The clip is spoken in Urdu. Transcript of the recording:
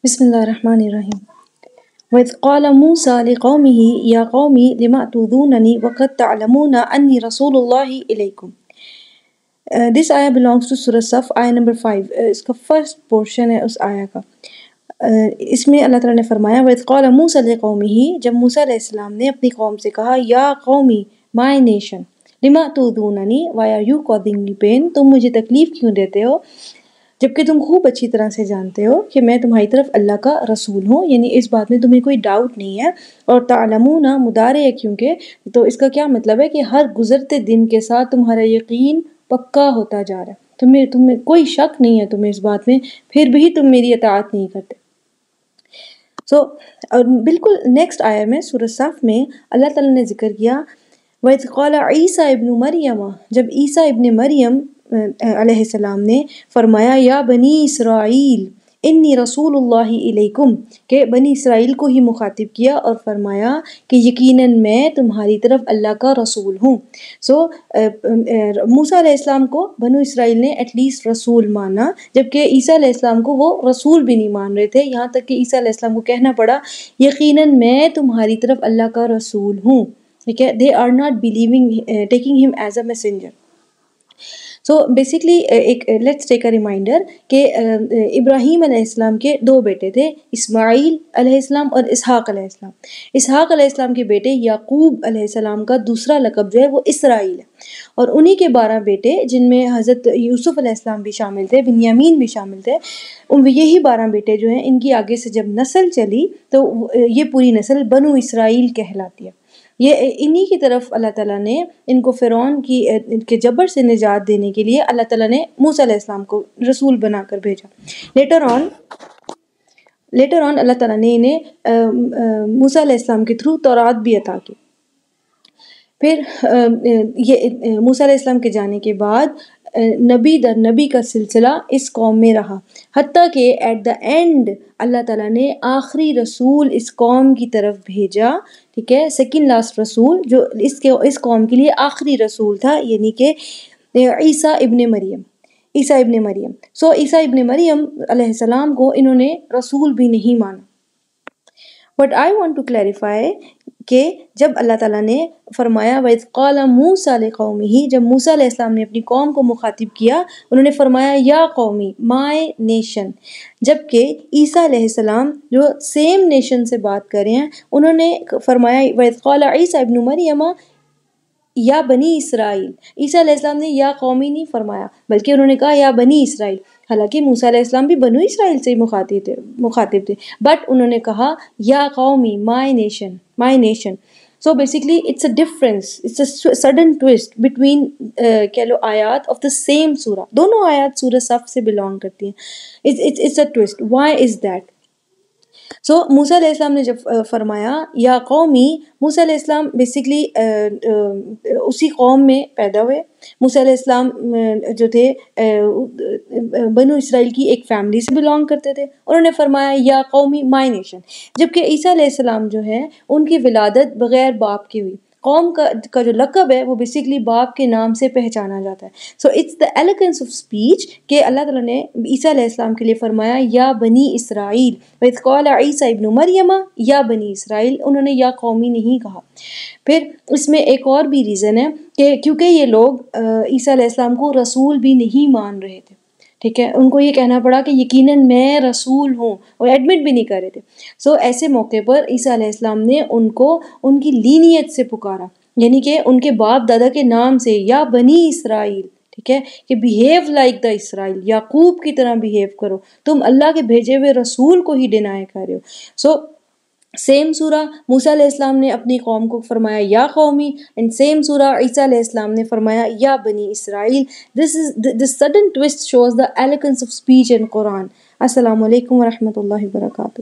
بسم اللہ الرحمن الرحیم وَإِذْ قَالَ مُوسَىٰ لِقَوْمِهِ يَا قَوْمِ لِمَ تُؤْذُونَنِي وَقَدْ تَعْلَمُونَ أَنِّي رَسُولُ اللَّهِ إِلَيْكُمْ. This ayah belongs to Surah Saf, ayah number 5. اس کا فرسٹ پورشن ہے اس آیہ کا. اس میں اللہ تعالیٰ نے فرمایا وَإِذْ قَالَ مُوسَىٰ لِقَوْمِهِ، جب موسیٰ علیہ السلام نے اپنی قوم سے کہا یا قومی my nation لِمَ تُؤْذُونَنِي why are you causing me pain، تم مجھے تکلیف کیوں دیتے ہو جبکہ تم خوب اچھی طرح سے جانتے ہو کہ میں تمہاری طرف اللہ کا رسول ہوں، یعنی اس بات میں تمہیں کوئی ڈاؤٹ نہیں ہے. اور تعلمون مضارع ہے کیونکہ، تو اس کا کیا مطلب ہے کہ ہر گزرتے دن کے ساتھ تمہارا یقین پکا ہوتا جا رہا ہے، تمہیں کوئی شک نہیں ہے تمہیں اس بات میں، پھر بھی تم میری اطاعت نہیں کرتے. اور بالکل نیکسٹ آیہ میں سورہ صف میں اللہ تعالیٰ نے ذکر کیا وَإِذْ قَالَ عِيسَىٰ ابْنُ مَرْيَمَ، جب عیسیٰ ابن مریم علیہ السلام نے فرمایا یا بنی اسرائیل انی رسول اللہ علیکم، کہ بنی اسرائیل کو ہی مخاطب کیا اور فرمایا کہ یقیناً میں تمہاری طرف اللہ کا رسول ہوں. موسیٰ علیہ السلام کو بنو اسرائیل نے ایٹ لیسٹ رسول مانا، جبکہ عیسیٰ علیہ السلام کو وہ رسول بھی نہیں مان رہے تھے، یہاں تک کہ عیسیٰ علیہ السلام کو کہنا پڑا یقیناً میں تمہاری طرف اللہ کا رسول ہوں. ٹھیک ہے، they are not believing taking him as a messenger. So basically let's take a reminder کہ ابراہیم علیہ السلام کے دو بیٹے تھے، اسماعیل علیہ السلام اور اسحاق علیہ السلام. اسحاق علیہ السلام کے بیٹے یعقوب علیہ السلام کا دوسرا لقب جو ہے وہ اسرائیل ہے، اور انہی کے 12 بیٹے جن میں حضرت یوسف علیہ السلام بھی شامل تھے، بنیامین بھی شامل تھے. یہی 12 بیٹے جو ہیں ان کی آگے سے جب نسل چلی تو یہ پوری نسل بنو اسرائیل کہلاتی ہے. یہ انہی کی طرف اللہ تعالیٰ نے ان کو فرعون کے جبر سے نجات دینے کے لیے اللہ تعالیٰ نے موسیٰ علیہ السلام کو رسول بنا کر بھیجا. لیٹر آن اللہ تعالیٰ نے انہیں موسیٰ علیہ السلام کے تھرو تورات بھی عطا کی. پھر یہ موسیٰ علیہ السلام کے جانے کے بعد نبی در نبی کا سلسلہ اس قوم میں رہا، حتیٰ کہ ایٹ دا اینڈ اللہ تعالیٰ نے آخری رسول اس قوم کی طرف بھیجا. ٹھیک ہے، سیکنڈ لاسٹ رسول جو اس قوم کے لیے آخری رسول تھا، یعنی کہ عیسیٰ ابن مریم. عیسیٰ ابن مریم علیہ السلام کو انہوں نے رسول بھی نہیں مانا. But I want to clarify کہ جب اللہ تعالیٰ نے فرمایا وَإِذْ قَالَ مُوسَىٰ لِقَوْمِهِ، جب موسیٰ علیہ السلام نے اپنی قوم کو مخاطب کیا انہوں نے فرمایا یا قومی مائی نیشن، جبکہ عیسیٰ علیہ السلام جو سیم نیشن سے بات کر رہے ہیں انہوں نے فرمایا وَإِذْ قَالَ عِيسَىٰ ابْنُ مَرْيَمَ یا بنی اسرائیل. عیسیٰ علیہ السلام نے یا قومی نہیں فرمایا بلکہ انہوں نے کہا یا بنی اسرائیل، حالانکہ موسیٰ علیہ السلام بھی بنو اسرائیل سے مخاطب تھے، بٹ انہوں نے کہا یا قومی my nation. So basically it's a difference, it's a sudden twist between کہہ لو آیات آف دا سیم سورہ. دونوں آیات سورہ صف سے بلانگ کرتی ہیں. It's a toast. Why is that? So Musa علیہ السلام نے جب فرمایا یا قومی، موسیٰ علیہ السلام بیسکلی اسی قوم میں پیدا ہوئے. موسیٰ علیہ السلام جو تھے بنو اسرائیل کی ایک فیملی سے بلانگ کرتے تھے. انہوں نے فرمایا یا قومی مائی نیشن، جبکہ عیسیٰ علیہ السلام جو ہے ان کی ولادت بغیر باپ کی ہوئی. قوم کا جو لقب ہے وہ بیسکلی باپ کے نام سے پہچانا جاتا ہے. So it's the elegance of speech کہ اللہ تعالیٰ نے عیسیٰ علیہ السلام کے لیے فرمایا یا بنی اسرائیل. وَإِذْ قَالَ عِيسَىٰ ابْنُ مَرْيَمَ یا بنی اسرائیل، انہوں نے یا قومی نہیں کہا. پھر اس میں ایک اور بھی ریزن ہے کہ کیونکہ یہ لوگ عیسیٰ علیہ السلام کو رسول بھی نہیں مان رہے تھے. ٹھیک ہے، ان کو یہ کہنا پڑا کہ یقیناً میں رسول ہوں، اور ایڈمٹ بھی نہیں کر رہے تھے. سو ایسے موقع پر عیسیٰ علیہ السلام نے ان کو ان کی لینیت سے پکارا، یعنی کہ ان کے باپ دادا کے نام سے یا بنی اسرائیل. ٹھیک ہے، کہ بیہیو لائک دا اسرائیل، یعقوب کی طرح بیہیو کرو، تم اللہ کے بھیجے ہوئے رسول کو ہی ڈینائی کر رہے ہو. سو سیم سورہ موسیٰ علیہ السلام نے اپنی قوم کو فرمایا یا قومی، اینڈ سیم سورہ عیسیٰ علیہ السلام نے فرمایا یا بنی اسرائیل. This sudden twist shows the elegance of speech in Quran. السلام علیکم ورحمۃ اللہ وبرکاتہ.